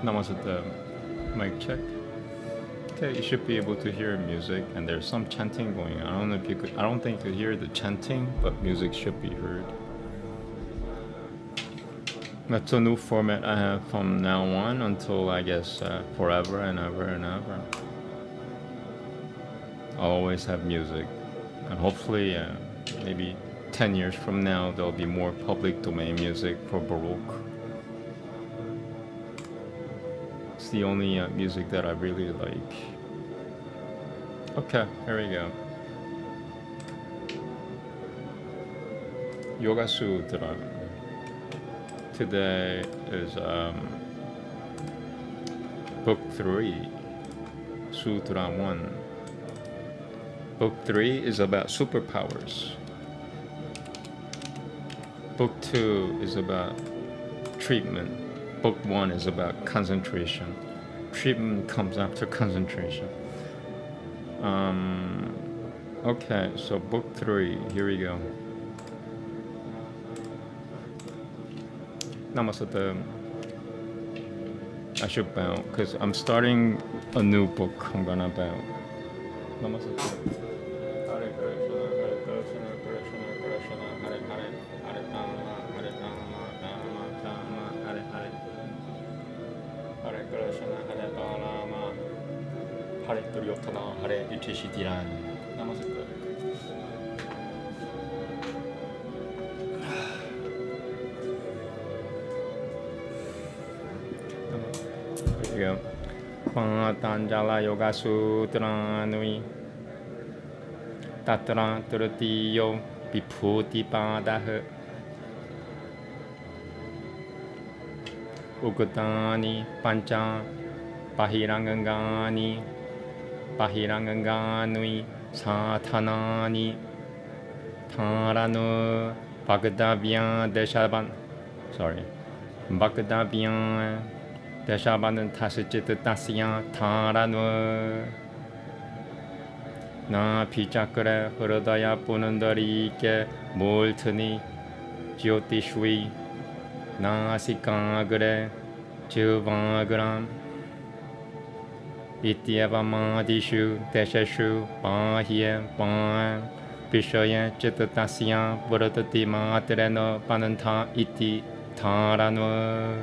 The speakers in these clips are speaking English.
Namaste. Mic check. Okay, you should be able to hear music, and there's some chanting going on. I don't know if you could. I don't think you could hear the chanting, but music should be heard. That's a new format I have from now on until I guess forever and ever and ever. I'll always have music, and hopefully, maybe 10 years from now, there'll be more public domain music for Baroque. It's the only music that I really like. Okay, here we go. Yoga Sutra. Today is Book 3, Sutra 1. Book 3 is about superpowers. Book 2 is about treatment. Book 1 is about concentration. Treatment comes after concentration. Okay, so book 3, here we go. Namaste. I should bow, because I'm starting a new book. I'm gonna bow. Namaste. Hare Krishna, Hare Krishna, Krishna Krishna, Hare Hare, Hare Rama, Hare Rama, Rama Rama, Hare Hare. Hare Krishna, Hare Rama, Hare Duryodhana, Hare Yudhishthira. Namaste. There you go. Patanjala Yoga Sutra Nui Tatra Tritiyo Vibhuti Padah Ugatani Pancha Bahirangangani Bahiranganganui Sathanani Taranu Bhagadavyam Deshaban Bhagadavyam Deshabanan Tasachita Tasya Taranu Na Pichakra Hridaya Punandarike Multani Jyotishvi Nasikagre Juvagram Ityavamadishu Deshashu Bahya Bhan Vishaya Chitatasya Varatati Matrena Pananta Iti Taranu.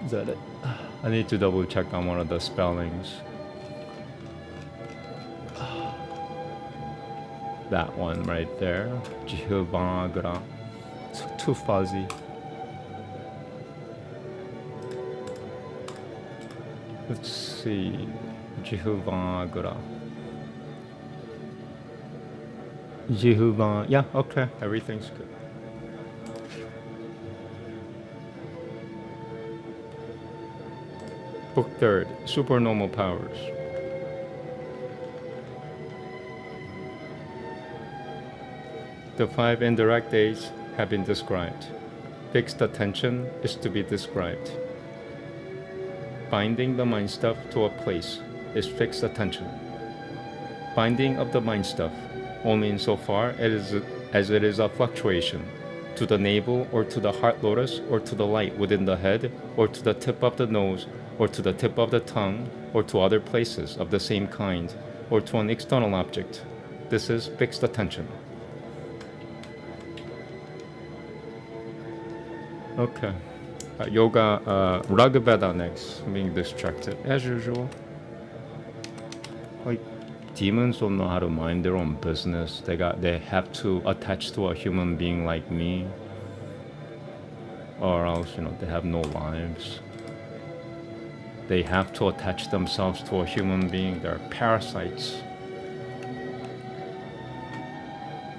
Is that it? I need to double check on one of the spellings. That one right there. Jivagra. It's too fuzzy. Let's see. Jivagra. Jihuvan. Yeah, okay. Everything's good. Book 3, Supernormal Powers. The 5 indirect aids have been described. Fixed attention is to be described. Binding the mind stuff to a place is fixed attention. Binding of the mind stuff only insofar as it is a fluctuation to the navel or to the heart lotus or to the light within the head or to the tip of the nose or to the tip of the tongue, or to other places of the same kind, or to an external object. This is fixed attention. Okay. Yoga, Raga Veda next. I'm being distracted, as usual. Like, demons don't know how to mind their own business. They have to attach to a human being like me, or else, they have no lives. They have to attach themselves to a human being. They're parasites.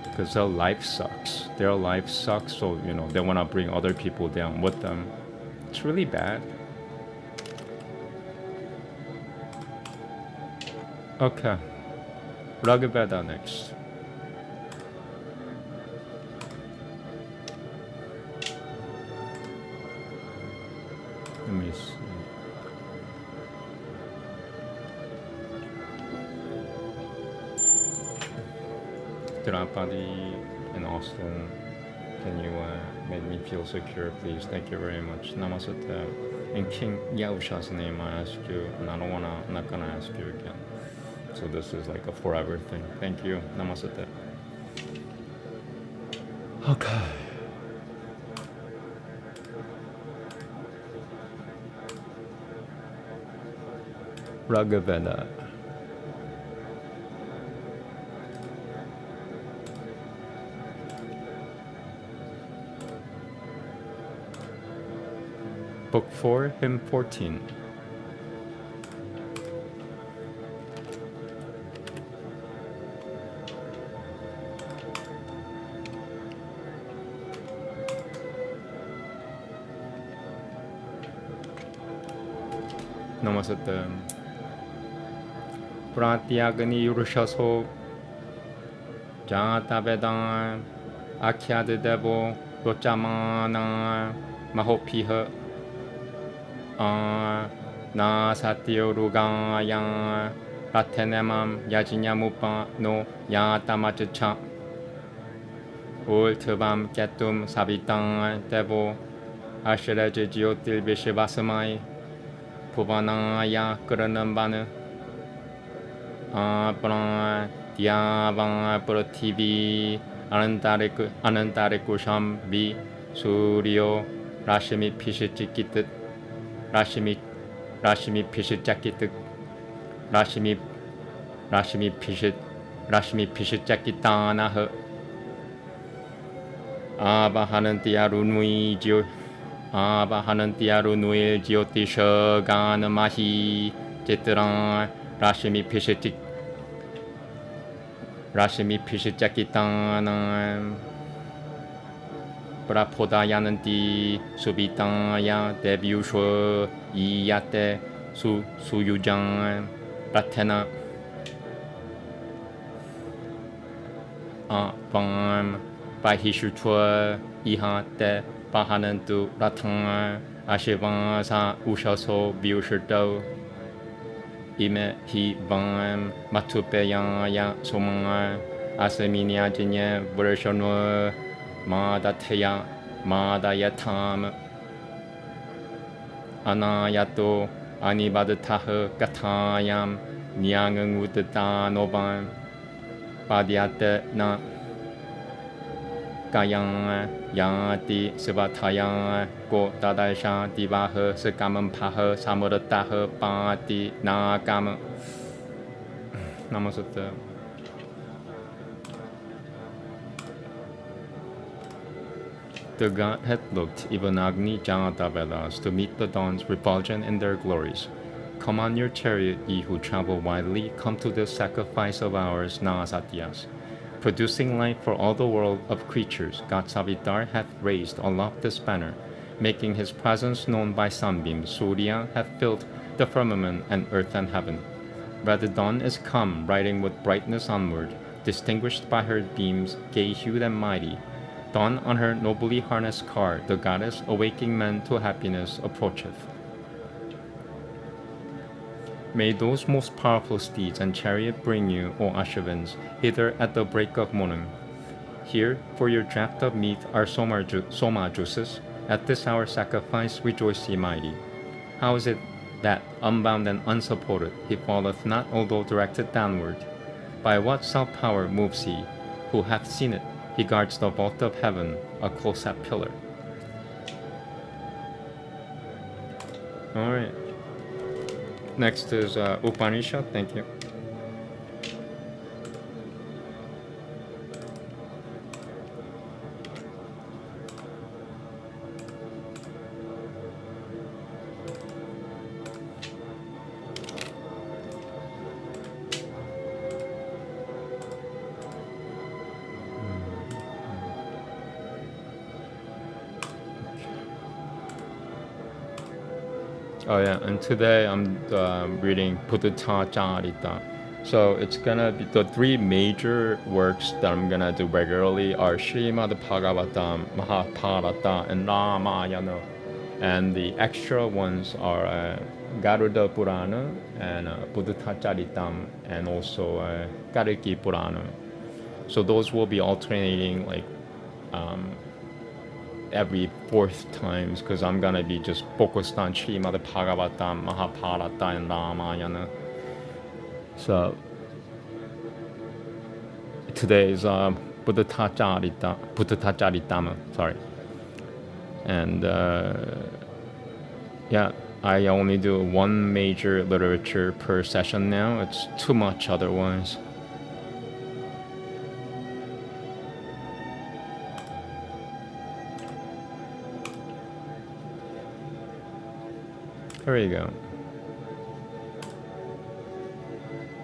Because their life sucks. Their life sucks, so, they want to bring other people down with them. It's really bad. Okay. Raga Veda next. Let me see. Tirupati in Austin, can you make me feel secure, please? Thank you very much. Namaste. In King Yahusha's name, I ask you, and I'm not gonna ask you again. So this is like a forever thing. Thank you. Namaste. Okay. Veda. Book 4, Hymn 14. Namaste. Pratyagni Urushaso Jata Vedang Akhyad Devo Rochamana Mahopiha Na Satyo Rugaya Ratenemam Yajinya no Yatamacha Ultubam Ketum Sabitan Devo Asheraj Jyotil Vishivasamai Puvanaya Kuranambana Pran Diavan Prativi Anantarikusham Vi Suryo Rashmi Pishichikit Rashmi Pishichakit Rashmi Pishichakitana Abahanantiarunui Jyotisha Ganamahi Chitran Rashmi Pishichakitana Prapodayananti Subitaya Devyusho Iyate Suyujan Ratena Pam Pahishutwa Ihate Pahanantu Ratan Ashivasa Ushaso Vyushito Ime Hi Vam Matupeyaya Sumanga Aseminia Jinya Vershano Madateya Madayatam Anayato Anibadataha Gatayam Nyangang Udanoban Padyate Na Kayang Yati Sivatayang Go Dadaisha Divaha Sekamam Paha Samurataha Pati Nakam Namaste. The god had looked even Agni Janatavedas to meet the dawn's refulgent in their glories. Come on your chariot, ye who travel widely, come to this sacrifice of ours, Nasatyas. Producing light for all the world of creatures, God Savitar hath raised aloft this banner, making his presence known by sunbeams. Surya hath filled the firmament and earth and heaven. Where the dawn is come, riding with brightness onward, distinguished by her beams, gay-hued and mighty. Dawn on her nobly harnessed car, the goddess, awaking men to happiness, approacheth. May those most powerful steeds and chariot bring you, O Ashvins, hither at the break of morning. Here, for your draught of meat, are soma juices. At this hour sacrifice, rejoice ye mighty. How is it that, unbound and unsupported, he falleth not, although directed downward? By what self-power moves he? Who hath seen it? He guards the vault of heaven, a close-set pillar. All right. Next is Upanishad. Thank you. Oh yeah, and today I'm reading Bhuddhacharitam. So it's gonna be the three major works that I'm gonna do regularly are Srimad Bhagavatam, Mahabharata, and Ramayana. And the extra ones are Garuda Purana and Bhuddhacharitam, and also Kariki Purana. So those will be alternating like every fourth times because I'm gonna be just focused on Srimad Bhagavatam, Mahabharata, and Ramayana. So today is Bhuddhacharitam, sorry. And yeah, I only do one major literature per session now. It's too much otherwise. There you go.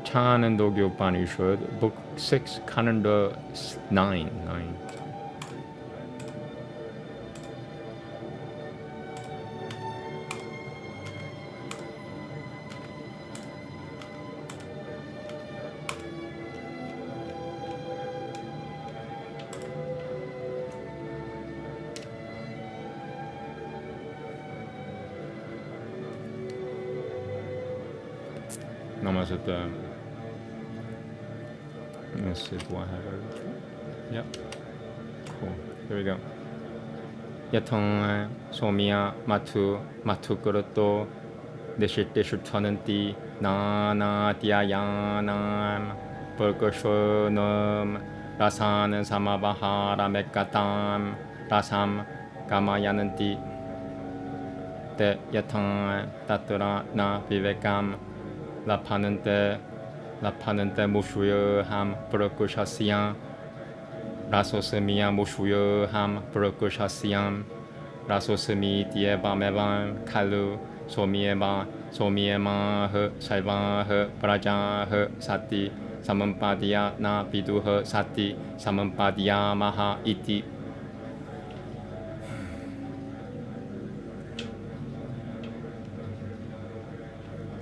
Chanandogya Upanishad, book 6, Canada 9. Namaste. Let's see, do I have everything? Yep. Cool. Here we go. Yatong somia matu kuruto deshutananti nana dhyayanam purgashonam rasan samavahara mekatam rasam kamayananti te yatong tatura na vivekam lapanante mushuyo ham purakushasyam rasosamiya mushuyo ham purakushasyam rasosami dievamevam kalu somiema salvaha prajaha sati samampadiya na viduha sati samampadiya maha iti.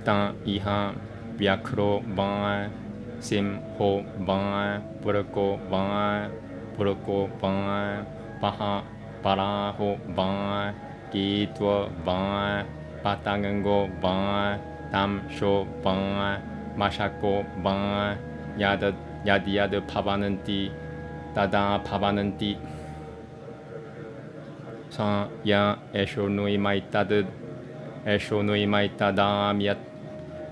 Tan iha vyakro van simho van purako van paha paraho van kitwa van patangango van tamsho van mashako van yad pavananti tada pavananti sa ya esho nui maitadam yat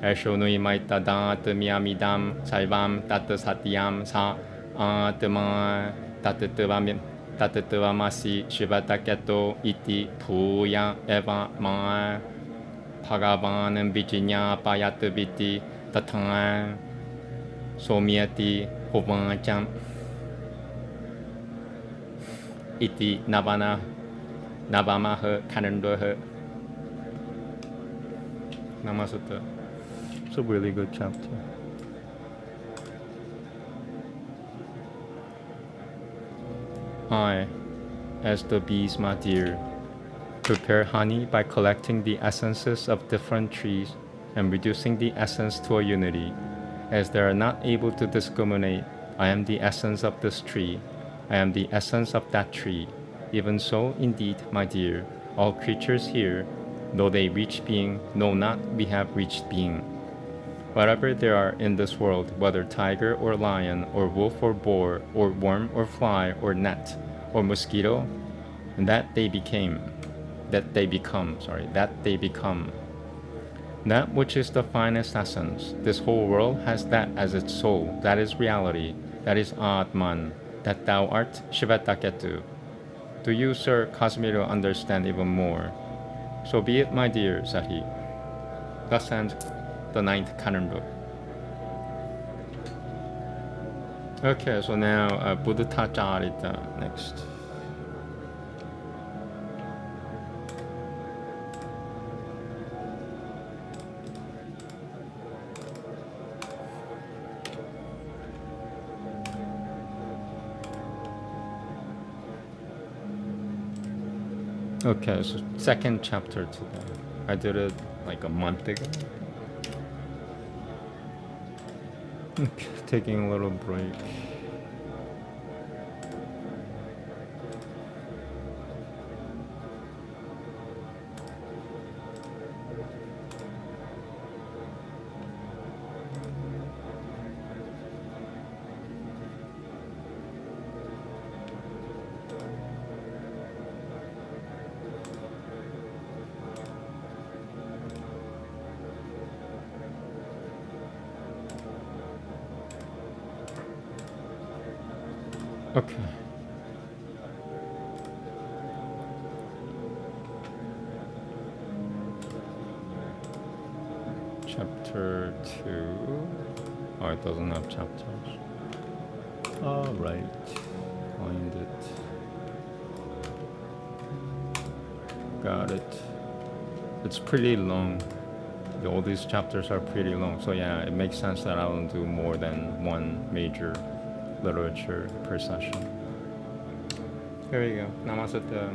esho nui maitadat miyamidam salvam tat satyam sa atma tatatavamasi shivatakato iti puya eva ma bhagavanam vijinya payataviti tatang somyati hovacham iti navamaha kanandoha. Namaste. It's a really good chapter. I, as the bees, my dear, prepare honey by collecting the essences of different trees and reducing the essence to a unity. As they are not able to discriminate, I am the essence of this tree. I am the essence of that tree. Even so, indeed, my dear, all creatures here, though they reach being, know not we have reached being. Whatever there are in this world, whether tiger or lion or wolf or boar or worm or fly or gnat or mosquito, that they become. That which is the finest essence, this whole world has that as its soul, that is reality, that is Āmēn, that thou art Shivataketu. Do you, Sir Casimiro, understand even more? So be it, my dear, said he. Thus ends the 9th canon book. Okay, so now Bhuddhacharitam next. Okay, so second chapter today. I did it like a month ago. Okay, taking a little break. Okay. Chapter 2. Oh, it doesn't have chapters. All right. Find it. Got it. It's pretty long. All these chapters are pretty long. So yeah, it makes sense that I don't do more than one major literature per session. Here we go. Namaste.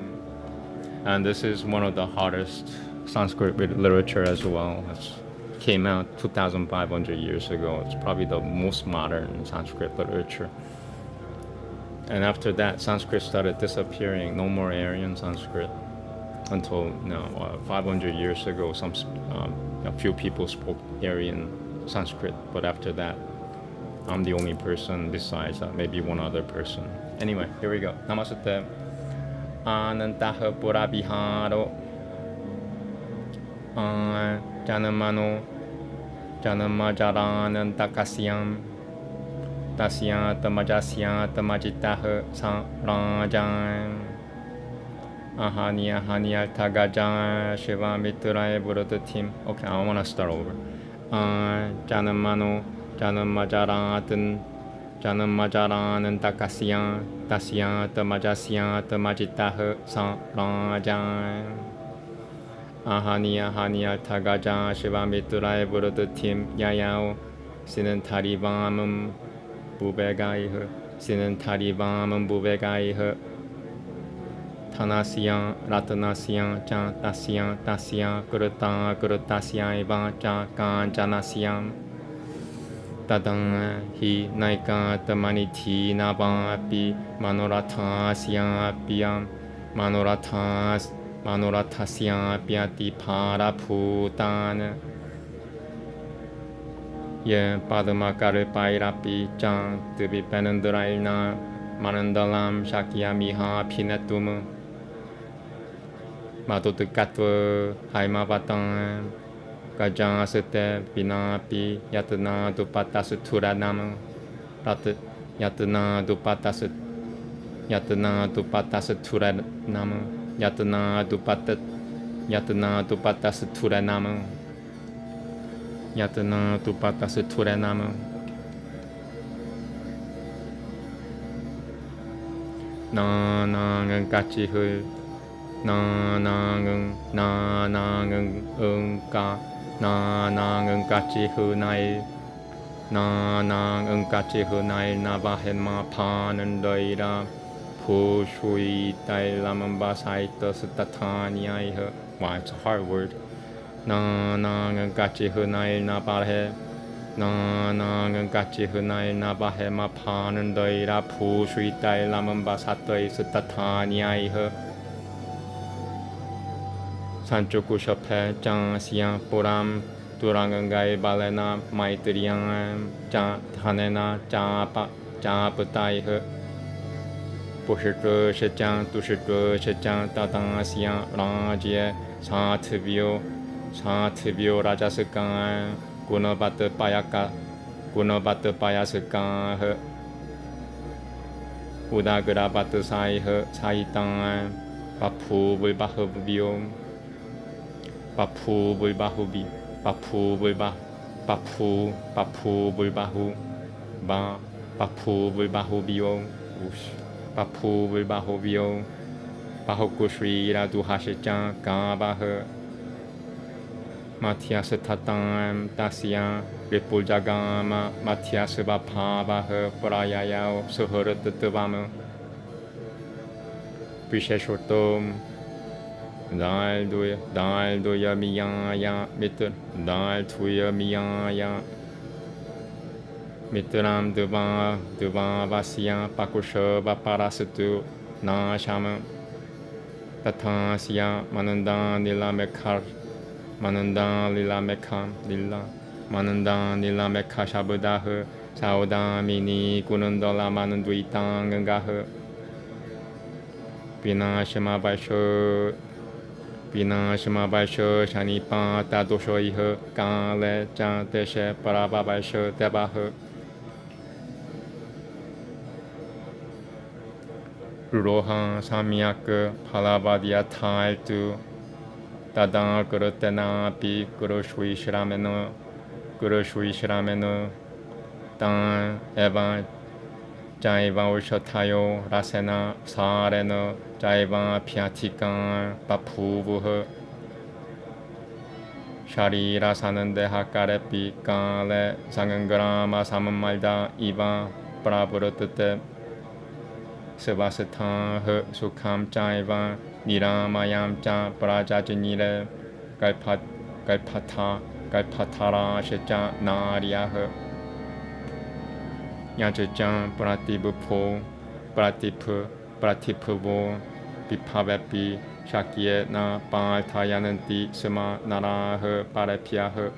And this is one of the hottest Sanskrit literature as well. It came out 2,500 years ago. It's probably the most modern Sanskrit literature. And after that, Sanskrit started disappearing. No more Aryan Sanskrit until now. 500 years ago, a few people spoke Aryan Sanskrit. But after that, I'm the only person besides maybe one other person. Anyway, here we go. Namaste. Anantaha Purabiharo Janamano Janamajaranantakasyam Tasyantamajasyantamajitaha Sanrajan Ahaniya Haniya Tagajan Shivamitraye Buddhatim. Okay, I want to start over. Janamano Janamajaratan Janamajaranantakasyam Tasyantamajasyantamajitaha Sanrajan Ahaniya Haniya Tagajan Shivamitraye Buddhatim Yayao Sinantarivamam Bubegaiha Sinantarivamam Bubegaiha Tanasyan Ratanasyan Jan Tasyan Tasyan Kurutan Kurutasyan Ivan Jan Kanjanasyam Tadang Hi Naika Tamaniti Naban Api Manoratasyan Apiyam Manoratasyan Apiyati Paraputana Ye Padmakare Pairapi Jan Tibi Penandrailna Manandalam Shakyamiha Pinetum Madotukatva Haimavatan Gajan Sete Vinapi Yatana Dupatas Turanam Yatana Dupatas Turanam Yatana Dupatas Turanam Yatana Dupatas Turanam Na nang kachi hu na nang ka na nang kachi hu nai na nang kachi hu nai na ba hen ma pan dai ra pu shui tai lam ba sai to statani ai he. Wow, it's a hard word. Na nang kachi hu nai na ba he na nang kachi hu nai na ba he ma pan dai ra pu shui tai lam ba sa to statani ai he. Sanchoku Shophe Chan Sian Puram Turangangai Balena Maitriyan Chan Hanena Chan Putai He Pushitru Shechan Tushitru Shechan Tatan Sian Rangye Santivio Rajasukan Gunabata Payasukan He Udagara Batu Sai He Saitan Papu Bulbahubio Papu bulbahubi, papu bulbahu, ba, papu bulbahubio, papu bulbahubio, pahokushri la duhashichan, gabahe, Matias tatan, tasya, ripuljagama, Matias bapabahe, prayayao, suhurututuvama, Pisheshotom, Dal doya miyaya mitr dal tuya miyaya mitram deva vasya pakusha vaparasitu na shama tathasya manandan lila mekha shabudah saudamini kunandala mananduitang gangah Vinashama Vaisho Vinashama Vaisho Shanipa Tadosho Ihe Kale Jan Deshe Paraba Vaisho Debahe Ruroha samyak palavadia tailtu Tadang kurutena pi kurushui shrameno Dan evan Jaiva ushatayo rasena sareno Jaiva pyatikan bapuvuh Sharira sanande hakarepi kale Sangangrama sammalda iva pravrutute Svasatha sukham chaiva Niramayam cha prajajinire Kalpatara shecha nariyah Yajajan pratibupo Pratipuvo Vipavepi Shakye na Paltayananti Sema Narah Parapyah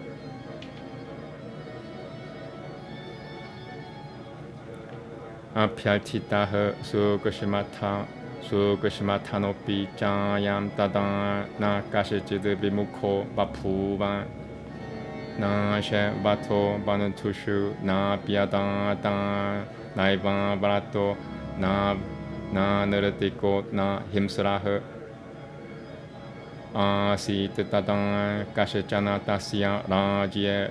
Apyaltitah Sukashmatanopi Jayam Tadan Na Kashijid Vimukho Bapuvan Na She Vato Banantushu Na Piadan Naivan Vrato Na Nirtiko Na Himsrah Asit Tadan Kashijana Tasya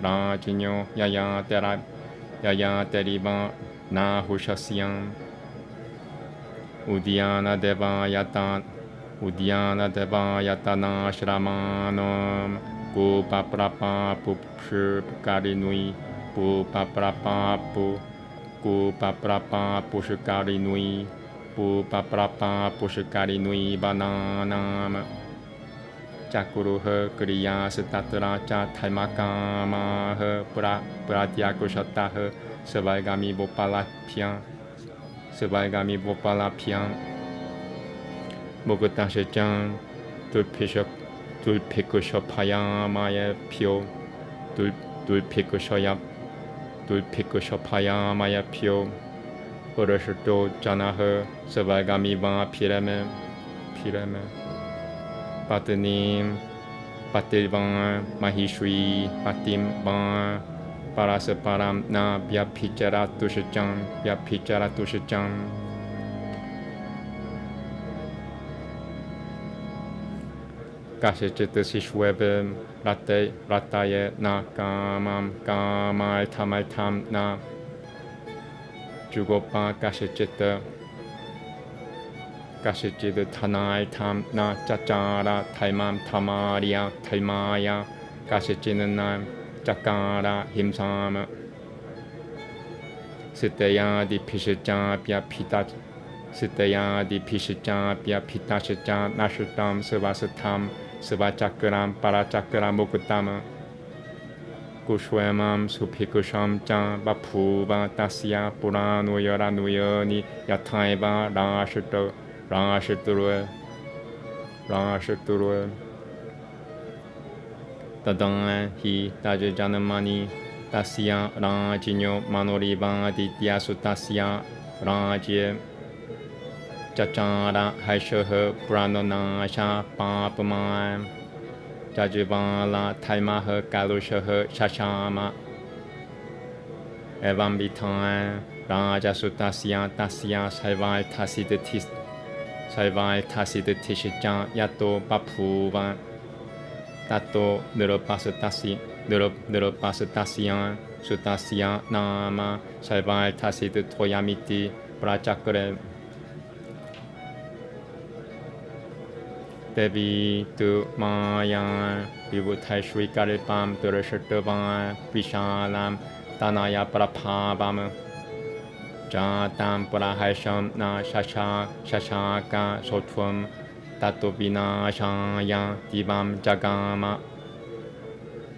Rajinyo Yaya Teriba Na Hushasyam Udyana Devayata Na Shramanam Kupaprapa Pushkarinui Kupaprapa Pushkarinui Bananam Chakuruha Kriya Satatracha Taimakama Pratyakushatah Sevaigami Bopalapyan Mogutashajan Dulpikushapayamaya Pyo Dulpikushapayamaya Pyo Urashato Janaha Sevaigami Va Pirame Patinim Patilvan Mahishri Patim Van Parasaparam na Vyapicharatushajam Kashachita Sishwebe Rataye na Kamaltam na Jugopa Kashachita Tanai Tam na Chachara Taimam Taimaya Kashachinanam Chakara Himsam Sitaya di Pishaja Pitashja Nashutam Savasatam Savachakram Parachakram Mukutama Kushwamam Supikusham Cha Bapuva Tasya Purano Yaranuyani Yataiva Rashaturue Tadan hi Tajajanamani Tasya Rajinyo Manoriva Ditya Sutasya Rajye Chachara Haishaha Prananasha Papaman Jajivala Taimaha Kalushaha Shashama Evambitan Raja Sutasya Tasya Saival Tasidatishajan Yato Bapuvan Tato Niropasatasiyan Sutasya Nama Saival Tasid Toyamiti Prachakre Devi Tu Maya Vibhutai Karipam Durashatavan Vishalam Tanaya Prabhavam Jatam Purahasham Na Shashaka Sotvam Tato Vinashaya Divam Jagama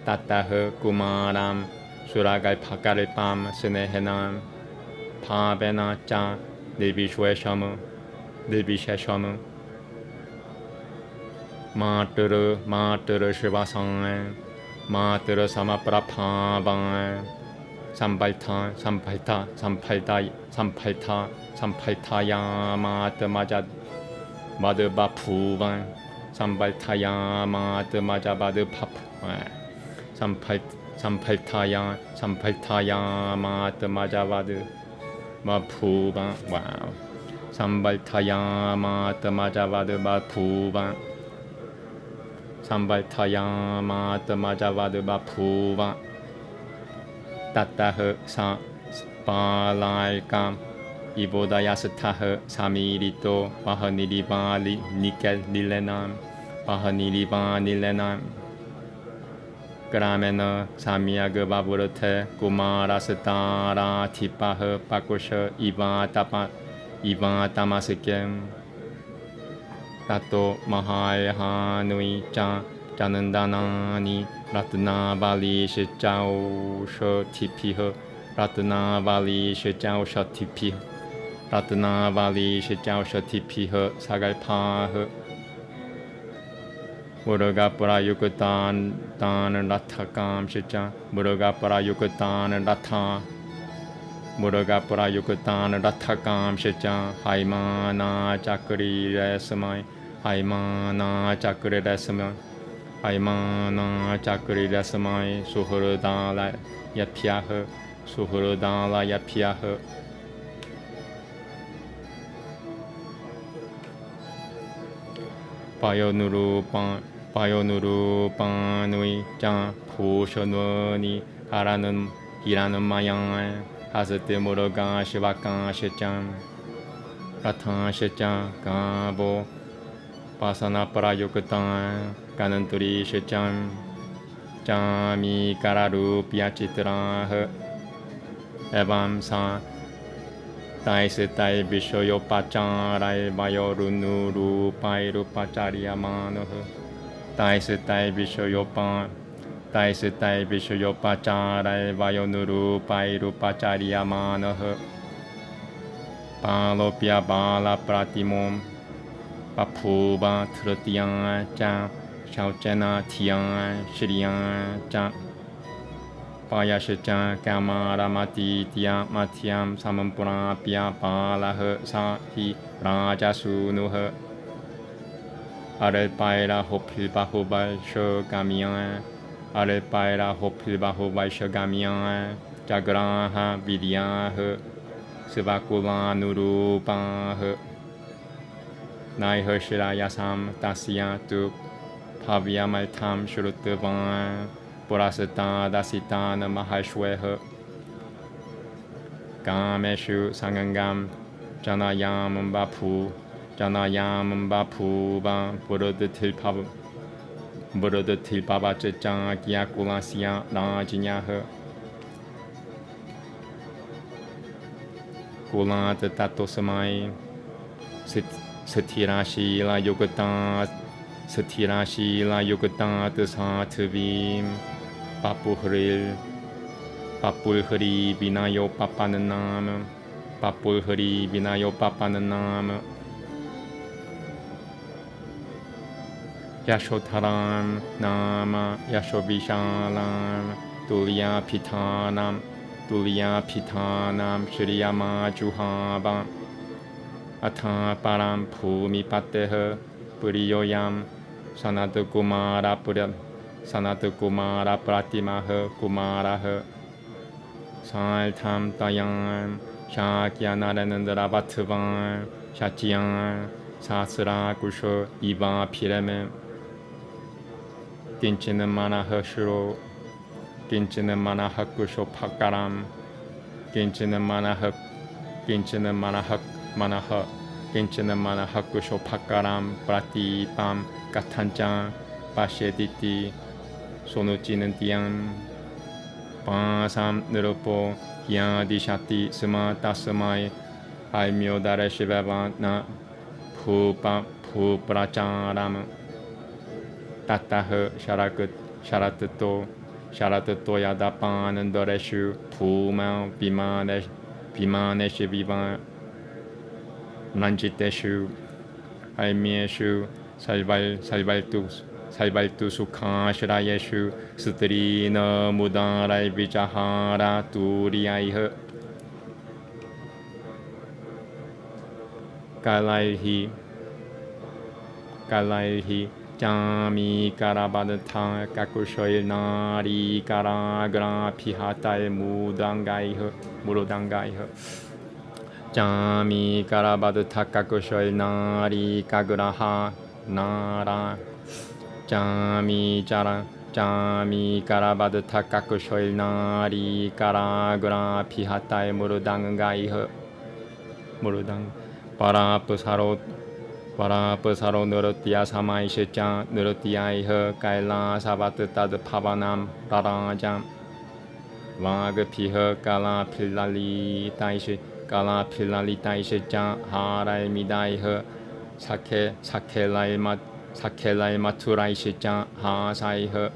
Tatah Kumaram Suragai Pakaripam Sinehenam Pavena Cha Devishwesham Maturu Shivasang Maturu Samaprabhavan Sampaitaya Matamajad Madhubapuvan Sampaitaya Matamajabadu Papuvan Sampaitaya Matamajabadu Mapuvan. Wow. Sambaltayamatamajavadva Puva Sambaltayamatamajavadva Puva Tattah Sa Palaikam Ibodayasatah Samirito Pahanilivali Nikel Nilenam Pahanilivanilenam Gramena Samyagavavurate Kumarasatara Tipah Pakusha Ivatamasekem Tato Mahayahanui Janandanani Ratnavali Shechao Shotipiha Ratnavali Shechao Shotipiha Ratnavali Shechao Shotipiha Sagalpaha Murugapura Yukutan Dan Rathakam Shecha Murugapura Yukutan Ratha Murugapura Yukutan Rathakam Shecha Haimana Chakri Resamai Haimana Chakri Resamai Haimana Chakri Resamai Suhurdala Yapyaha Suhurdala Yapyaha Payonurupanui Jan Pushanuni Hiranan Mayan Hazate Murugan Shivakan Shechan Ratan Shechan Gabo Pasana Parayukutan Gananturi Shechan Jami Kararu Piachitra Evam Sa Tai Setai Vishoyo Pacharai Bayorunu Rupai Rupacharya Manoha Tai Setai Vishoyo Pa Tai Setai Vishoyo Pacharai Vayonuru Pai Rupacharya Manoha Palopya Bala Pratimom Papuba Trutyan Cha Shauchena Tiyan Shriyan Cha Payashachan Kamaramati Tia Matiam Samampura Pia Palah Sahi Rajasunuha Arepaira Hopil Bahubal Shogamian Arepaira Hopil Bahubal Shogamian Jagraha Vidyaha Sivakulanurupah Naiha Shirayasam Tasyatu Pavyamaltam Shrutuvan Purasata Dasitana Mahashweha Gameshu Sangangam Janayam Bapu Ba Burudatil Pavachajan Gyakulasya Rajinyaha Kulat Tatosamai Satirashi La Yogata Satirashi La Yogata Tasatavim Papulhri Vinayo Papananam Papulhri Vinayo Papananam Yashotaram Nama Yashovishalam Tulya Pitanam Shriyama Juhabam Atha Param Phumi Pateha Puriyoyam Sanatakumara Puram Sanatakumara Pratimaha Kumaraha Saltam Tayam Shakyanarandra Bhatvan Shachyan Sasra Kusho Iva Pirame Kinchina Manaha Shuro Kinchina Manaha Kusho Pakaram Kinchina Manaha Kusho Pakaram Pratipam Kathanchan Pashediti Sonuchinantiam Pasam Nirupo Yadishati Sumatasamai Haimyodara Shivavana Pupracharam Tataha Sharatato Yadapanandoreshu Puma Vimaneshu Vivan Nanjiteshu Haimieshu Salvaltu Sukhashrayeshu Sutrina Mudarai Vichahara Turiyaiha Kalaihi Jami Karabadata Kakushoil Nari Karagra Pihatai Murudangaiha Jami karabadu takakushoi nari kaguraha nara. Jami karabadu takakushoi nari karagura pihatai murudang gaihe. Murudang Parapusaro nurutia samaishicha nurutiaihe kaila sabatu tad pavanam rarajam. Vagapihe kala pilali taishi ja harai midaihe sakelai maturaishi ja hasaihe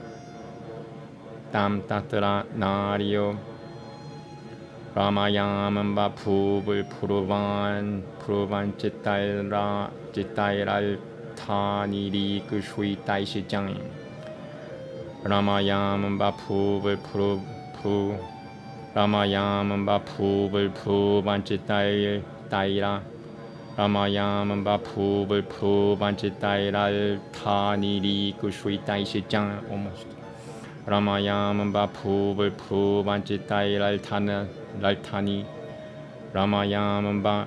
tam tatra nario Ramayamamba pubul puruvan chitairal taniri kushui taishi jang Ramayamamba pubul Ramayamamba pubul puruvan chitaira Ramayamamba pubul puruvan chitairal taniri kushui taishi jang almost Ramayamamba pubul puruvan chitairal 랄타니 라마야만바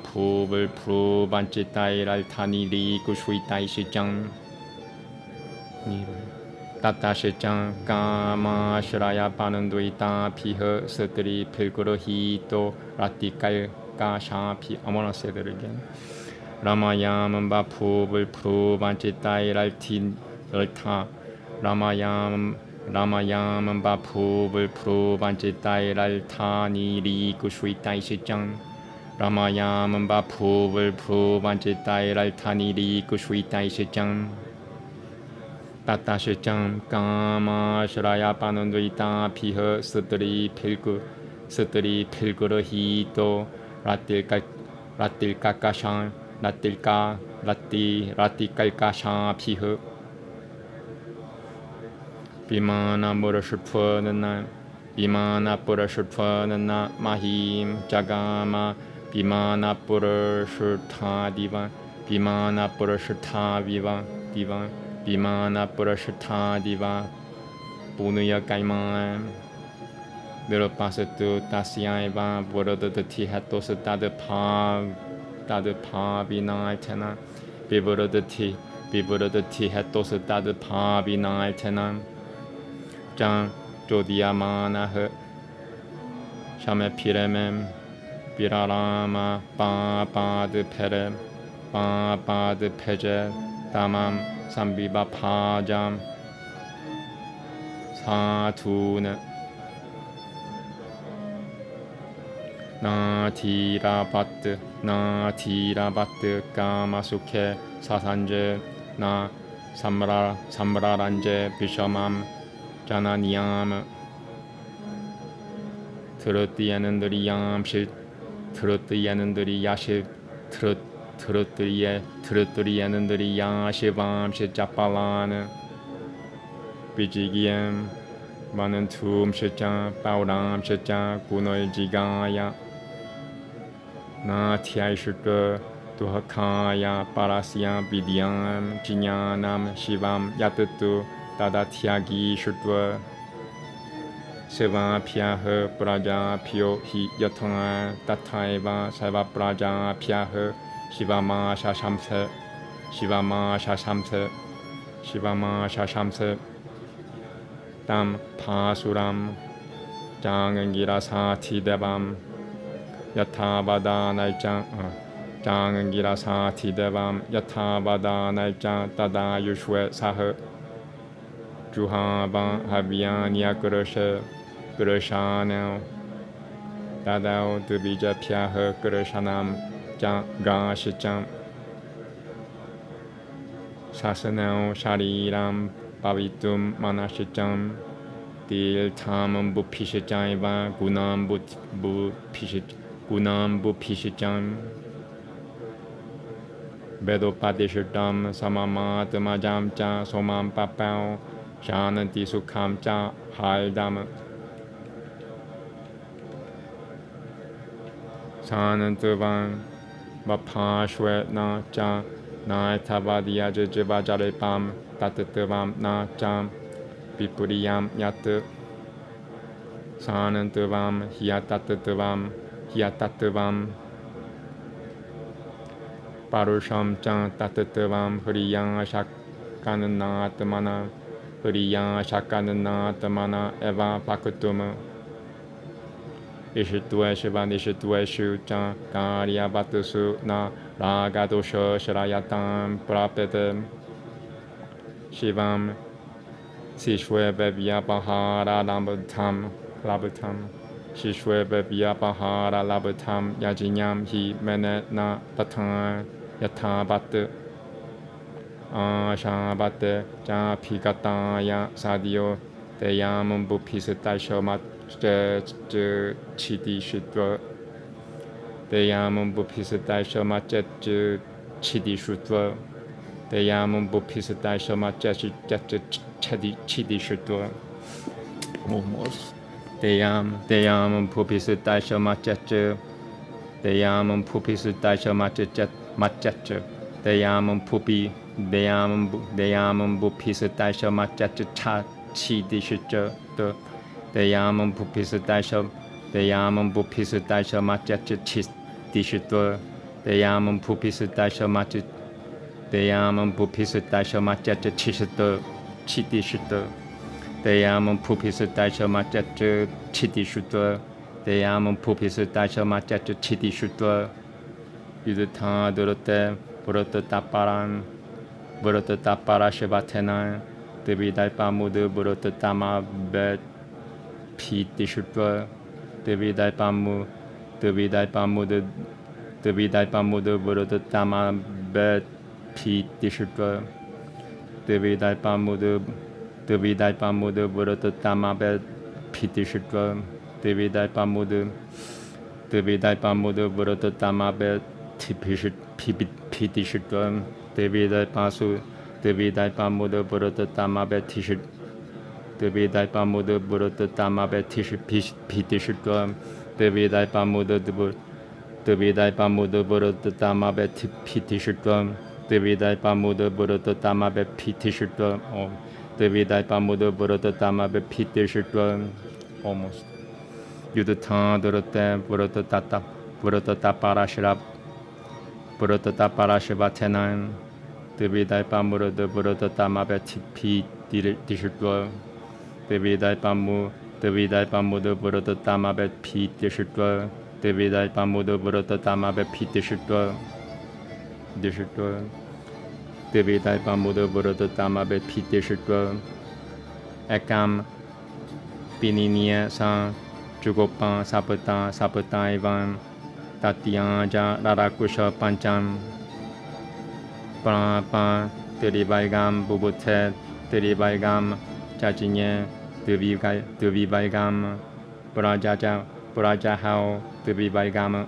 푸불 프루반치타이 랄타니 리구슈이타이 시장 따따시장 까마시라야 바는도이타 피허 스트리 필구르히토 라티칼 까샤피 아모나 세드르게 라마야만바 푸불 프루반치타이 랄타 라마야만바 푸불 프루반치타이 랄타니 리구슈이타이 시장 라마야만바 푸불 프루반치타이 랄타니 리구슈이타이 시장 따따시장 까마시라야 바는도이타 피허 스트리 필구르히토 라틸까까샹 라티깔까샹 피허 비마나 보르슈프는나 비마나 보르슈프는나 마힘 자가마 비마나 보르슈타 디바 비마나 보르슈타 비바 디바 비마나 보르슈타 디바 부누야 까이만 메로파스투 타시아이바 보르드드 티하토스 따드파 비나이테나 비브르드 티하토스 따드파 비나이테나 장 조디아마나흐 샤메 피레멤 비라라마 바바드 페제 다맘 삼비바 파잠 사투네 나티라바트 까마수케 사산제 나 삼라란제 비셔맘 자나니암 트로띠야는들이 양암실 트로띠야는들이 야실 트로띠야는들이 야시밤실 짜빨라는 비지기엠 많은 툼실자 빠우람실자 구널지가야 나티아이실드 두하카야 파라시야 비디암 지냐남 시밤 야뜨뚜 다다티아기 슈트와 세바 피아흐 프라자 피오 히 여통아 따타이바 사바 프라자 피아흐 시바마 샤샴세 땀 파수람 장은기라 사티데밤 야타바다 날장 장은기라 사티데밤 야타바다 날장 따다 유슈에 사흐 주하바 하비안이야 그러샤네오 다다오 드비자 피아흐 그러샤남 장가시장 사스네오 샤리람 바비툼 마나시장 딜탐은 부피시장이바 구남부피시장 베도파디시tam 사마마트마잠자 소맘빠빠오 샤는티 수캄자 할담 사는트방 바파슈에나자 나이타바디아제제바자레밤 따뜻밤 나잠 비뿌리얌 야트 사는트밤 히야따뜻밤 Yatatavam Parusham Chan Tatatavam Hriyang Shakanana Tamana Hriyang Shakanana Tamana Eva Pakutuma Ishitue Shivan Ishitue Shu Chan Karya Batusu Na Ragadosha Sharayatam Prapetam Shivam Sishwe Bevya Bahara Labutam Shishwe Bevya Bahara Labutam Yajinyam Hi Menet Na Patan Yata Batu Shabate Ja Pigataya Sadio Deyam Bupisita Shomat Chidi Shudra Deyam Bupisita Shomat Chidi Shudra Deyam Bupisita Shomat Chidi Shudra almost. Deyam Pupisita Shomat Deyam Pupisita Shomat Matchatcher Deyam Pupi Deyam Bupisita Shomat Chidi Shudra Deyam Pupisita Shomat Chidi Shudra Deyam Pupisita Shomat Deyam Pupisita Shomat Chidi Shudra Deyam Pupisita Shomat Chidi Shudra Deyam Pupisita Shomat Chidi Shudra Yudhata Durate Burata Taparan Burata Tapara Shivatena Devidaipa Mudu Burata Tama Bet Piti Shudra Devidaipa Mudu Burata Tama Bet Piti Shudra Devidaipa Mudu Burata Tama Bet Piti Shudra Devidaipa Mudu Burata Tama Bet Piti Shudra Devidaipa Mudu Burata Tama Bet Tishit Devidaipa Mudu Burata Tama Bet Piti Shudra Devidaipa Mudu Burata Tama Bet Piti Shudra Devidaipa Mudu Burata Tama Bet Piti Shudra Devidaipa Mudu Burata Tama Bet Piti Shudra almost. Yudhata Durate Burata Taparashirab Burata Taparashivatenan Devidaipa Mudu Burata Tama Bet Piti Shudra Devidaipa Mudu Burata Tama Bet Piti Shudra Devidaipa Mudu Burata Tama Bet Piti Shudra Devidaipa Mudu Burata Tama Bet Piti Shudra Ekam Pininia San Jugopan Sapata Ivan Tatianja Rarakusha Pancham Pramapa Derivaigam Bubutet Derivaigam Jajinye Devivaigam Brajahao Devivaigam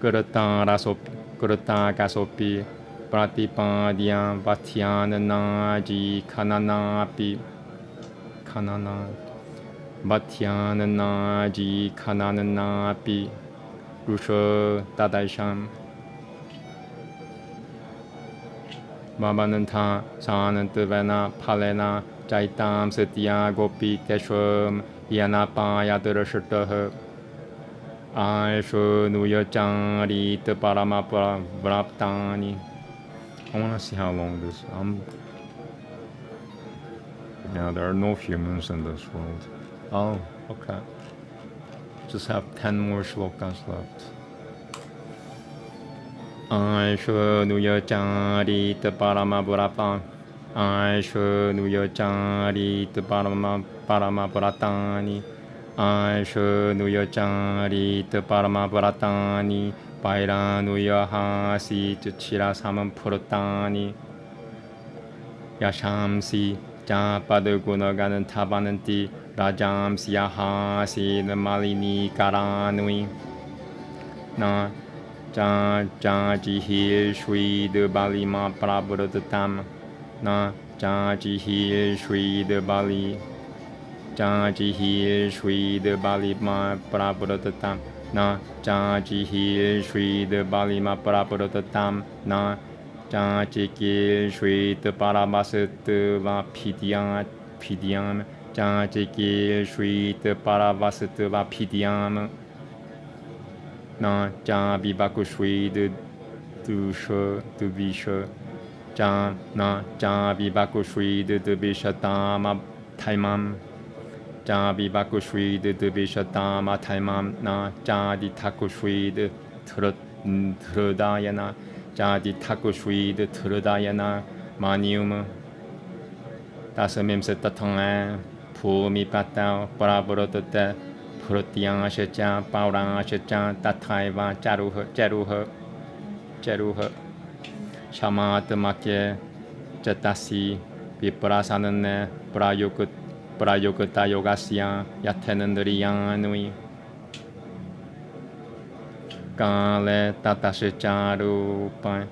Gurata Gasopi Pratipadya Vatyananaji Kananapi Vatyananaji Kananapi Rusha Dadaisham Mabananta Sanantavana Palena Jaitam Satya Gopi Teshwam Yanapaya Durashataha Aisho Nuyachari Taparama Vraptani. I want to see how long this. Yeah, there are no humans in this world. Oh, okay. Just have 10 more shlokas left. Aisho Nuyachari Taparama Vraptani. Aisho Nuyachari Taparama Vratani. Aisho Nuyachari Taparama Vratani. Pairanuya Hasi Chira Saman Purtani. Yashamsi Japadugunaganan Tabananti Rajamsi Yahasi Namalini Karanui Na Jajihi Shri de Balima Prabhudatam Na Jajihi Shri de Bali Jajihi Shri de Balima Prabhudatam Na Jajihi Shri de Balima Prabhudatam Na Jajiki Shri de Parabasat Va Pidyam cha chiki shui te paravasatu va pidiam na cha bibaku shui de du she du bishe cha na cha bibaku shui de bishe dama taimam cha bibaku shui de bishe dama taimam na cha di taku shui de trudayana cha di taku shui de trudayana manium 다스밈스 따통에 부미 빠따오 브라브로드때 프로티앙 아시짱 파우랑 아시짱 따타이바 짜루허 샤마트마케 제타시 비프라사는네 브라요그타 요가시야 야테는들이 양누이 간레 따타시짜루파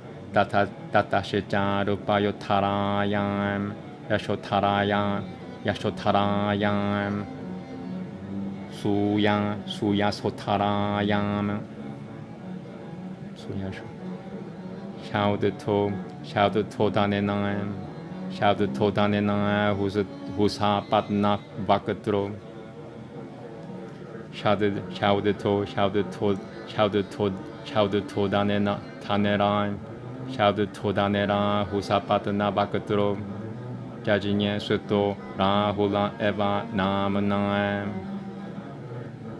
따타시짜루파 요타라양 야쇼타라양 수야소타라양 수야쇼 샤우드토다네나 후사 빠트나 바크트로 샤우드토다네나 샤우드토다네라 후사 빠트나 바크트로 자진예 수도 라훌라 에바 나무나에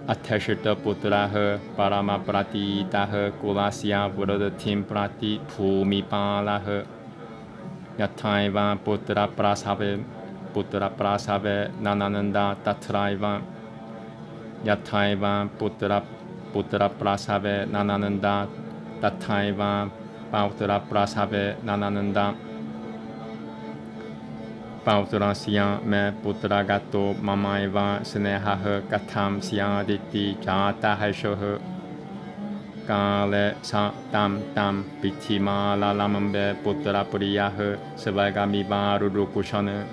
아테시르 부트라흐 파라마 프라티다흐 굴라시아 부르드 팀 프라티 부미팔라흐 야타이바 부트라 프라사베 나나는다 따트라이바 야타이바 부트라 프라사베 나나는다 따타이바 바우트라 프라사베 나나는다 Pautura siya me putra gato mamaiva snehaha katham siya diti jata haishoha kale sa tam pitima la lamambe putra puriyaha sebagami baru rukushana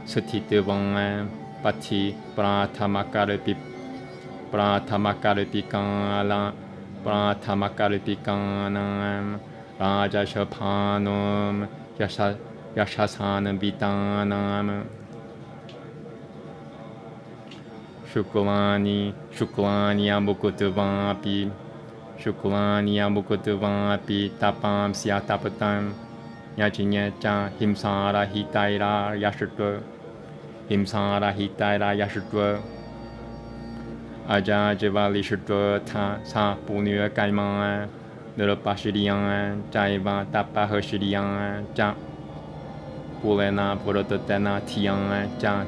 setitevang pati prathamakaripi kana rajashaphanam Yashasana Vitanam Shukulani Ambukutavapi Tapam Siatapatam Yachinya Himsara Hitaira Yashutva Aja Javali Shutva Ta Sa Punya Kaimanga Nirupashiriyan Jaiva Tapahashiriyan Ja Pulena Puratana Tiang Ja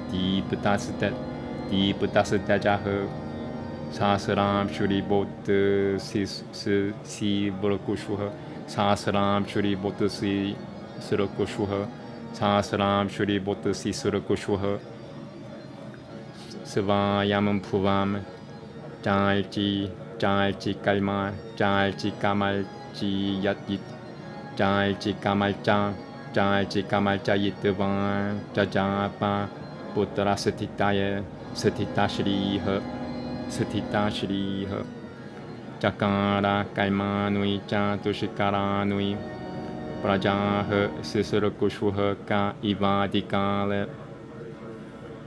Deeptasita Jaha Sasram Shuri Bot Si Burakushuha Sasram Shuri Bot Si Surakushuha Sasram Shuri Bot Si Surakushuha Svayam Puvam Jai Chi Kalma Jai Chi Kamal Chi Yatit Jai Chi Kamal Cha Jai Chi Kamal Cha Yitvan Jajapa Putra Satitaya Satita Shriha Chakara Kaimanui Cha Tushikaranui Prajaha Sisurakushuha Ka Ivadikale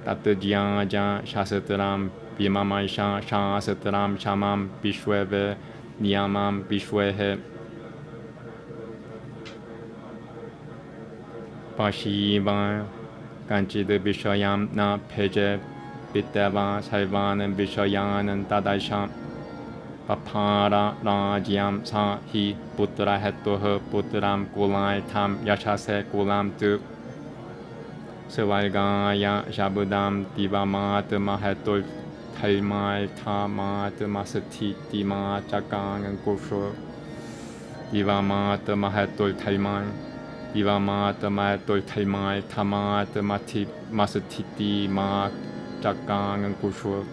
Tatjaja Shasatram Vimamaisha Shasatram Shamam Vishweve Niyamam Vishwehe Pashiva Kanchid Vishayam Na Peje Pitava Saivan Vishayan Tadaisham Papara Rajyam Sa Hi Putra Hetoha Putram Kulai Tam Yashase Kulam Tu Savaigaya Shabudam Divamat Mahatul Thaimai Thamat Masati Tima Chakang Kusho Divamat Mahatul Thaimai Divamat Mahatul Thaimai Thamat Masati Ma Chakang Kusho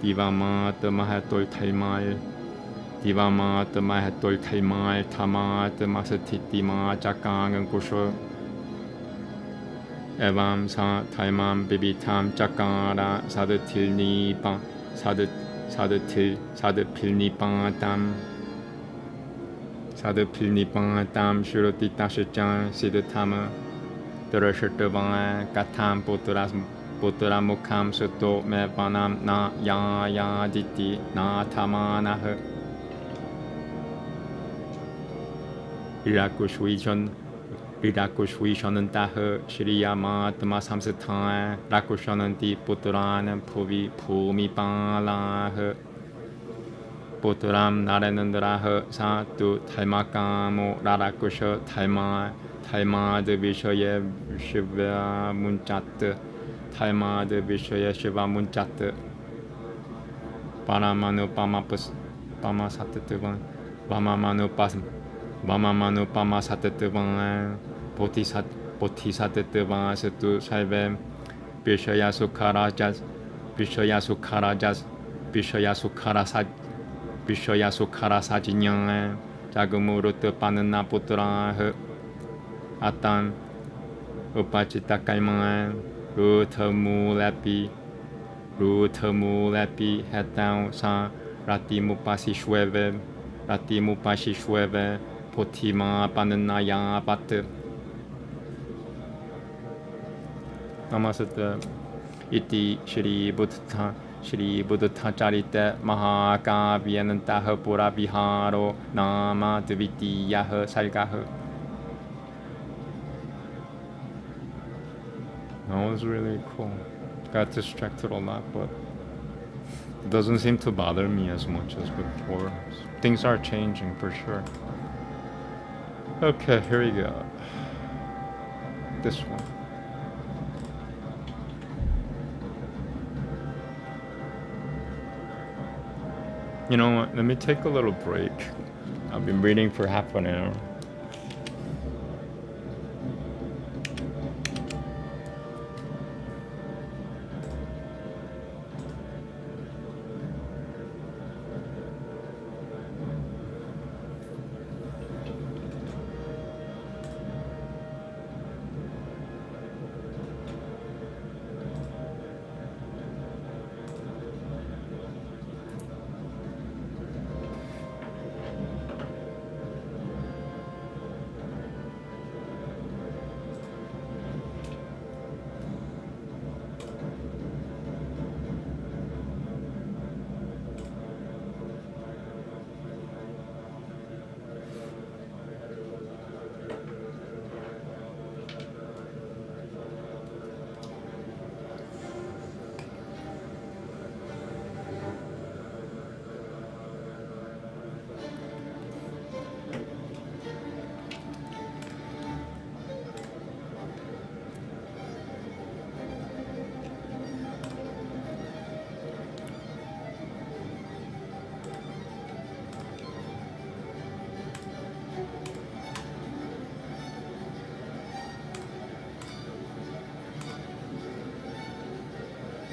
Divamat Mahatul Thaimai Divamat Mahatul Thaimai Thamat Masati Ma Chakang Kusho Evam sa taimam bibitam chakara sadatilnipa sadapilnipatam shuroti tashachan siddhatama Durashutuvang Katam Putura Mukam Suto Mevanam Na Ya Diti Na Tamanah Rirakushvishan Taha Shriyamat Masamsatan Rakushananti Puturan Puvi Pumi Palah Puturam Naranandraha Satu Taimakamo Rarakusha Taimad Vishaya Shiva Munchat Taimad Vishaya Shiva Munchat Paramanu Pamasatatuvan Vamamanu Pamasatatuvan Bodhisattva Satu Saive Vishaya Sukharajas Vishaya Sukhara Sajinyang Jagumurut Panana Putra Atan Upachita Kaiman Rutamu Lapi Head down Sa Ratimupasi Shweve Potima Pananaya Pat Namaste Iti Shri Bhuddhacharita Mahakavyanantaha Pura Viharo Nama Dvitiyaha Sargaha. That was really cool. Got distracted a lot, but it doesn't seem to bother me as much as before. Things are changing for sure. Okay, here we go. This one. You know what? Let me take a little break. I've been reading for half an hour.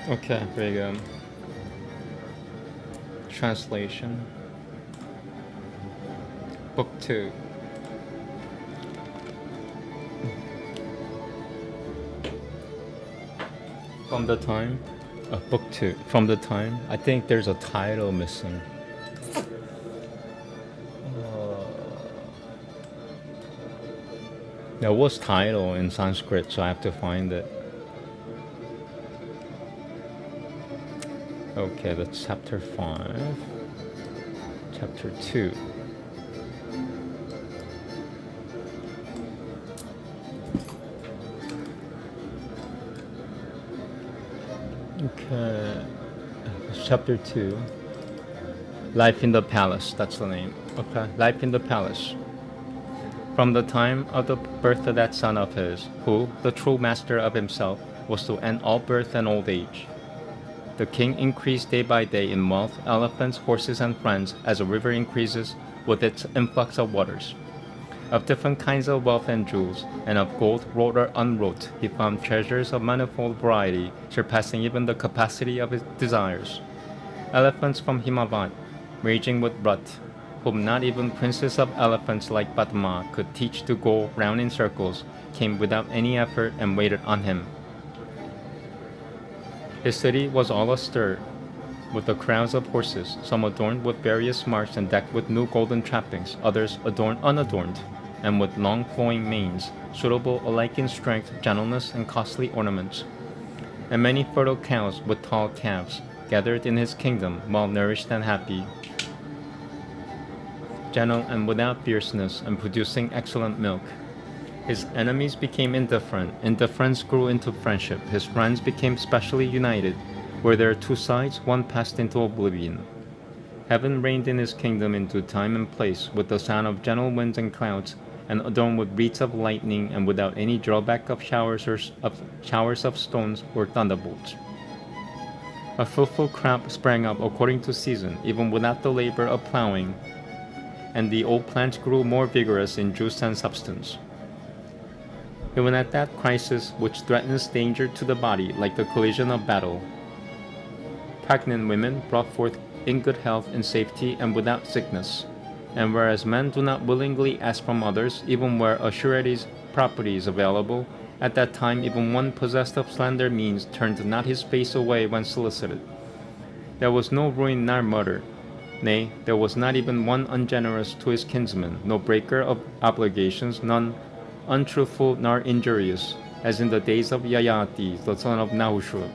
Okay, very good. Translation. Book 2. From the time, book 2. From the time, I think there's a title missing. There was title in Sanskrit, so I have to find it. Okay, that's chapter 5. Chapter 2. Okay, chapter 2. Life in the Palace, that's the name. Okay, Life in the Palace. From the time of the birth of that son of his, who, the true master of himself, was to end all birth and old age. The king increased day by day in wealth, elephants, horses, and friends, as a river increases with its influx of waters. Of different kinds of wealth and jewels, and of gold wrought or unwrought, he found treasures of manifold variety, surpassing even the capacity of his desires. Elephants from Himavat, raging with rut, whom not even princes of elephants like Padma could teach to go round in circles, came without any effort and waited on him. His city was all astir with the crowds of horses, some adorned with various marks and decked with new golden trappings, others adorned unadorned. and with long flowing manes, suitable alike in strength, gentleness, and costly ornaments. And many fertile cows with tall calves gathered in his kingdom, well nourished and happy, gentle and without fierceness, and producing excellent milk. His enemies became indifferent, indifference grew into friendship, his friends became specially united. Where there are two sides, one passed into oblivion. Heaven reigned in his kingdom in due time and place, with the sound of gentle winds and clouds, and adorned with wreaths of lightning, and without any drawback of showers of stones or thunderbolts. A fruitful crop sprang up according to season, even without the labor of plowing, and the old plants grew more vigorous in juice and substance. Even at that crisis which threatens danger to the body like the collision of battle, pregnant women brought forth in good health and safety and without sickness. And whereas men do not willingly ask from others, even where a surety's property is available, at that time even one possessed of slender means turned not his face away when solicited. There was no ruin nor murder. Nay, there was not even one ungenerous to his kinsman, no breaker of obligations, none untruthful nor injurious, as in the days of Yayati, the son of Nahushua.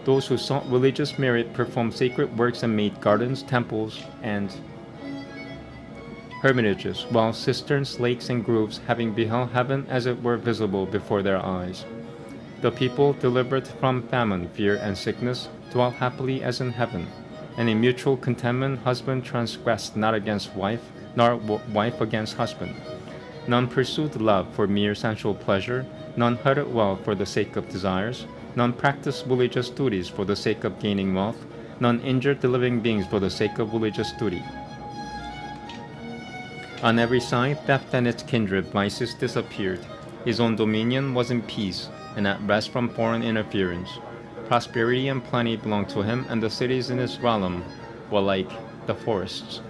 Those who sought religious merit performed sacred works and made gardens, temples, and hermitages, while cisterns, lakes, and groves, having beheld heaven as it were visible before their eyes. The people, delivered from famine, fear, and sickness, dwelt happily as in heaven, and in mutual contentment husband transgressed not against wife, nor wife against husband. None pursued love for mere sensual pleasure, none heard well for the sake of desires, none practiced religious duties for the sake of gaining wealth, none injured the living beings for the sake of religious duty. On every side, theft and its kindred vices disappeared. His own dominion was in peace, and at rest from foreign interference. Prosperity and plenty belonged to him, and the cities in his realm were like the forests.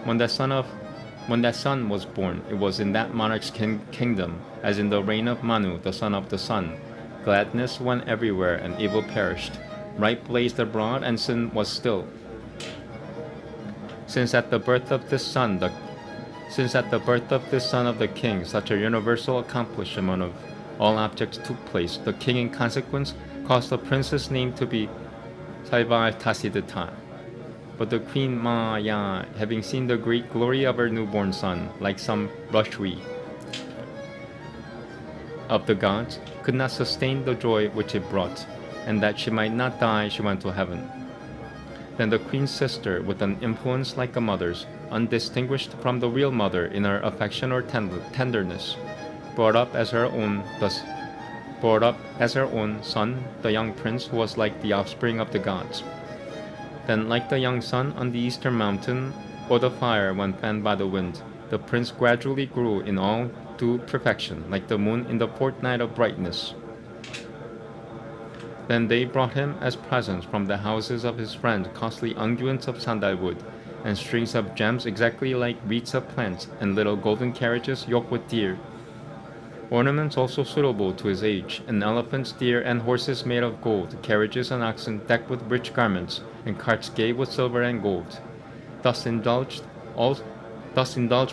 When that son was born, it was in that monarch's kingdom, as in the reign of Manu, the son of the sun. Gladness went everywhere, and evil perished. Right blazed abroad, and sin was still. Since at the birth of this son of the king, such a universal accomplishment of all objects took place, the king in consequence caused the prince's name to be Saivartasidita. But the queen Maya, having seen the great glory of her newborn son, like some Rashwi of the gods, could not sustain the joy which it brought, and that she might not die, she went to heaven. Then the queen's sister, with an influence like a mother's, undistinguished from the real mother in her affection or tenderness, brought up as her own son, the young prince who was like the offspring of the gods. Then, like the young sun on the eastern mountain, or the fire when fanned by the wind, the prince gradually grew in all due perfection, like the moon in the fortnight of brightness. Then they brought him as presents from the houses of his friend costly unguents of sandalwood, and strings of gems exactly like wreaths of plants, and little golden carriages yoked with deer. Ornaments also suitable to his age, and elephants, deer, and horses made of gold, carriages and oxen decked with rich garments, and carts gay with silver and gold. Thus indulged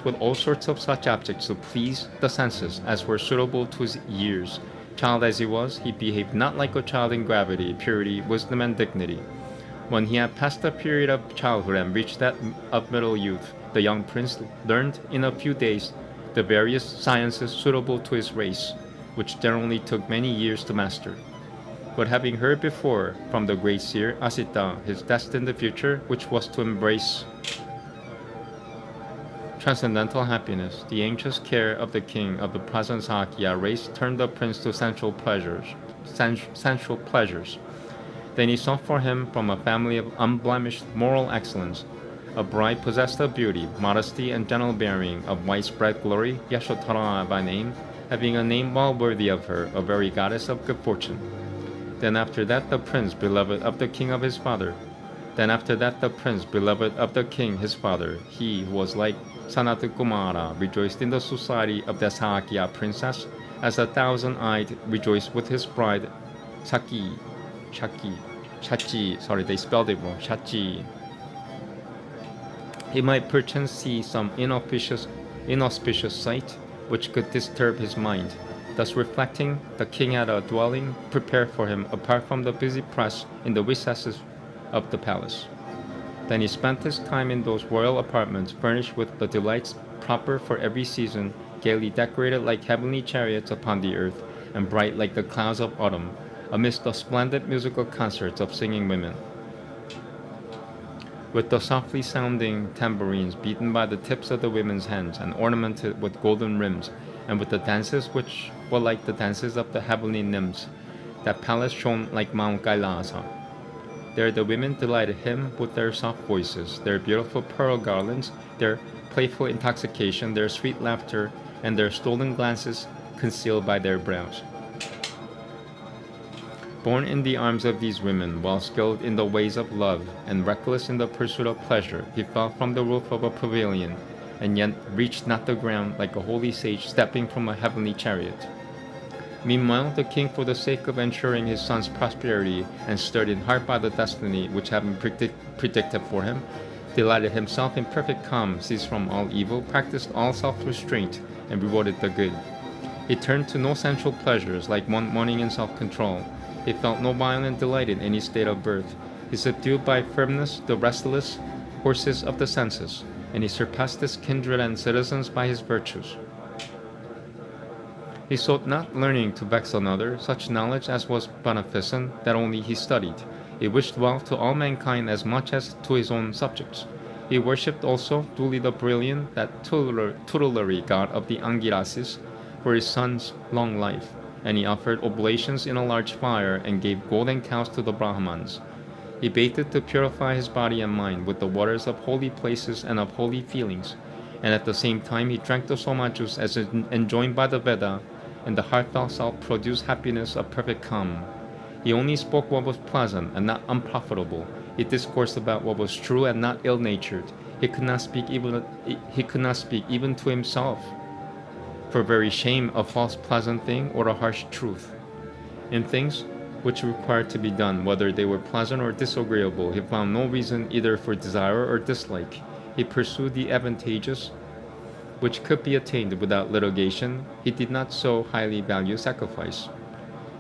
with all sorts of such objects to please the senses, as were suitable to his years. Child as he was, he behaved not like a child in gravity, purity, wisdom, and dignity. When he had passed the period of childhood and reached that of middle youth, the young prince learned in a few days the various sciences suitable to his race, which generally took many years to master. But having heard before from the great seer Asita his destined future, which was to embrace transcendental happiness, the anxious care of the king of the present Sakya race turned the prince to sensual pleasures. Then he sought for him from a family of unblemished moral excellence, a bride possessed of beauty, modesty, and gentle bearing, of widespread glory, Yashothara by name, having a name well worthy of her, a very goddess of good fortune. Then after that the prince, beloved of the king his father, he who was like Sanat Kumara, rejoiced in the society of the Sakya princess, as the thousand-eyed rejoiced with his bride Shachi. He might perchance see some inauspicious inauspicious sight which could disturb his mind. Thus reflecting, the king had a dwelling prepared for him apart from the busy press in the recesses of the palace. Then he spent his time in those royal apartments furnished with the delights proper for every season, gaily decorated like heavenly chariots upon the earth, and bright like the clouds of autumn, amidst the splendid musical concerts of singing women. With the softly sounding tambourines beaten by the tips of the women's hands and ornamented with golden rims, and with the dances which were like the dances of the heavenly nymphs, that palace shone like Mount Kailasa. There the women delighted him with their soft voices, their beautiful pearl garlands, their playful intoxication, their sweet laughter, and their stolen glances concealed by their brows. Born in the arms of these women, while skilled in the ways of love and reckless in the pursuit of pleasure, he fell from the roof of a pavilion, and yet reached not the ground like a holy sage stepping from a heavenly chariot. Meanwhile, the king, for the sake of ensuring his son's prosperity and stirred in heart by the destiny which had been predicted for him, delighted himself in perfect calm, ceased from all evil, practiced all self-restraint, and rewarded the good. He turned to no sensual pleasures, like one mourning in self-control. He felt no violent delight in any state of birth. He subdued by firmness the restless horses of the senses, and he surpassed his kindred and citizens by his virtues. He sought not learning to vex another, such knowledge as was beneficent, that only he studied. He wished well to all mankind as much as to his own subjects. He worshipped also duly the brilliant, that tutelary god of the Angirasis, for his son's long life, and he offered oblations in a large fire and gave golden cows to the Brahmans. He bathed to purify his body and mind with the waters of holy places and of holy feelings, and at the same time he drank the soma juice as enjoined by the Veda, and the heartfelt self produced happiness of perfect calm. He only spoke what was pleasant and not unprofitable. He discoursed about what was true and not ill-natured. He could not speak even to himself, for very shame, a false pleasant thing or a harsh truth. In things which required to be done, whether they were pleasant or disagreeable, he found no reason either for desire or dislike. He pursued the advantageous which could be attained without litigation. He did not so highly value sacrifice.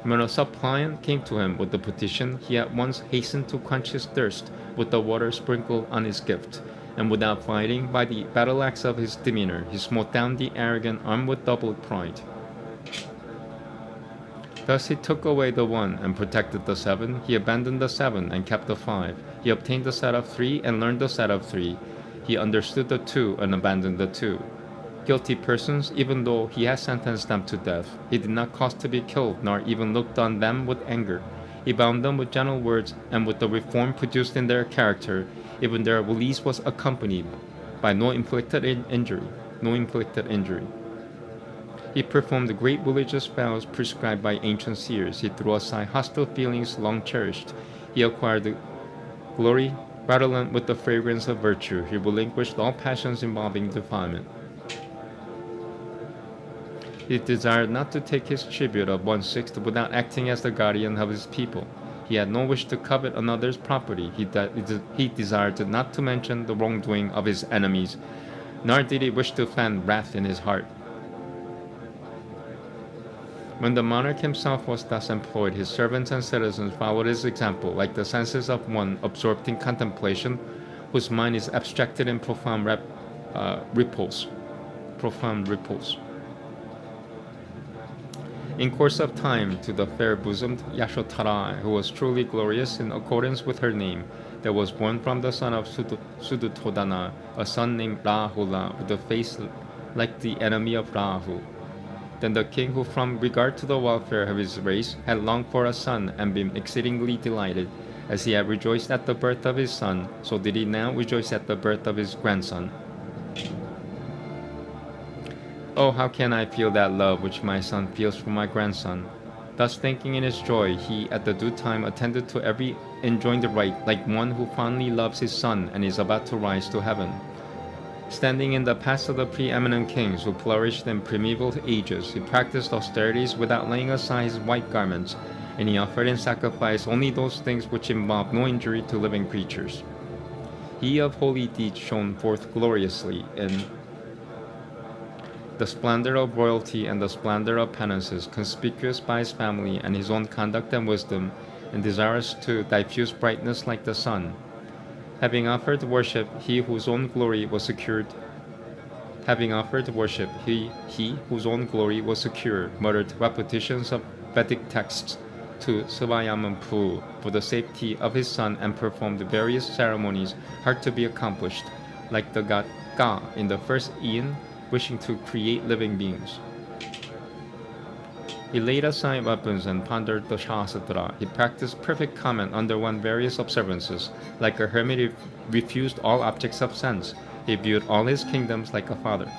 When a suppliant came to him with a petition, he at once hastened to quench his thirst with the water sprinkled on his gift, and without fighting, by the battle axe of his demeanor, he smote down the arrogant armed with doubled pride. Thus he took away the one and protected the seven. He abandoned the seven and kept the five. He obtained the set of three and learned the set of three. He understood the two and abandoned the two. Guilty persons, even though he had sentenced them to death, he did not cause to be killed, nor even looked on them with anger. He bound them with gentle words, and with the reform produced in their character, even their release was accompanied by no inflicted injury. He performed great religious vows prescribed by ancient seers. He threw aside hostile feelings long cherished. He acquired glory redolent with the fragrance of virtue. He relinquished all passions involving defilement. He desired not to take his tribute of 1/6 without acting as the guardian of his people. He had no wish to covet another's property. He desired not to mention the wrongdoing of his enemies, nor did he wish to fan wrath in his heart. When the monarch himself was thus employed, his servants and citizens followed his example, like the senses of one absorbed in contemplation, whose mind is abstracted in profound repose. In course of time, to the fair-bosomed Yashotara, who was truly glorious in accordance with her name, there was born from the son of Sudutodana a son named Rahula, with a face like the enemy of Rahu. Then the king, who from regard to the welfare of his race had longed for a son and been exceedingly delighted, as he had rejoiced at the birth of his son, so did he now rejoice at the birth of his grandson. Oh, how can I feel that love which my son feels for my grandson? Thus thinking in his joy, he at the due time attended to every enjoined rite, like one who fondly loves his son and is about to rise to heaven. Standing in the paths of the preeminent kings who flourished in primeval ages, he practiced austerities without laying aside his white garments, and he offered in sacrifice only those things which involved no injury to living creatures. He of holy deeds shone forth gloriously in The splendor of royalty and the splendor of penances, conspicuous by his family and his own conduct and wisdom, and desirous to diffuse brightness like the sun. Having offered worship, he whose own glory was secured. Having offered worship, he whose own glory was secure, muttered repetitions of Vedic texts to Sivayamampu for the safety of his son and performed various ceremonies hard to be accomplished, like the god Ka in the first Aeon, wishing to create living beings. He laid aside weapons and pondered the Shastra. He practiced perfect comment, underwent various observances. Like a hermit, he refused all objects of sense. He viewed all his kingdoms like a father.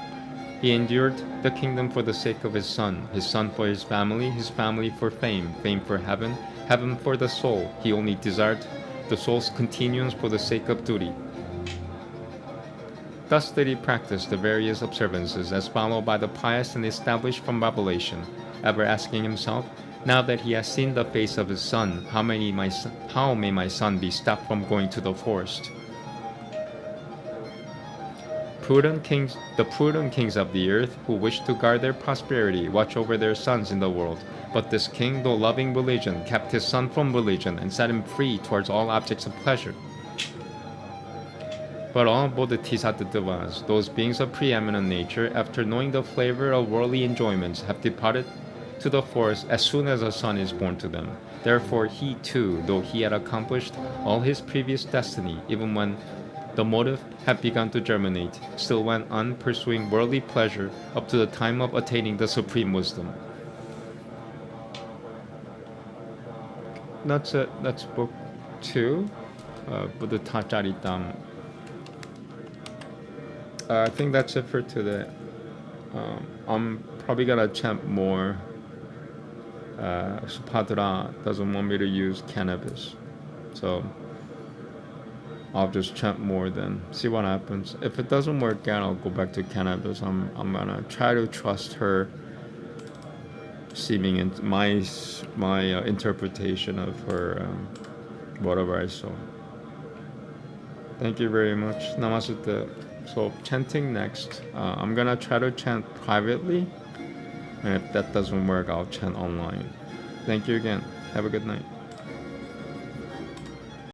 He endured the kingdom for the sake of his son for his family for fame, fame for heaven, heaven for the soul. He only desired the soul's continuance for the sake of duty. Thus did he practice the various observances as followed by the pious and established from revelation, ever asking himself, now that he has seen the face of his son, how may my son be stopped from going to the forest? The prudent kings of the earth, who wish to guard their prosperity, watch over their sons in the world. But this king, though loving religion, kept his son from religion and set him free towards all objects of pleasure. But all bodhisattvas, those beings of preeminent nature, after knowing the flavor of worldly enjoyments, have departed to the forest as soon as a son is born to them. Therefore he too, though he had accomplished all his previous destiny, even when the motive had begun to germinate, still went on pursuing worldly pleasure up to the time of attaining the supreme wisdom. That's it. That's book 2, Bhuddhacharitam. I think that's it for today. I'm probably gonna chant more. Subhadra doesn't want me to use cannabis, so I'll just chant more then. See what happens. If it doesn't work out, I'll go back to cannabis. I'm gonna try to trust her seeming in my interpretation of her whatever I saw. Thank you very much. Namaste. So chanting next. I'm gonna try to chant privately, and if that doesn't work, I'll chant online. Thank you again. Have a good night.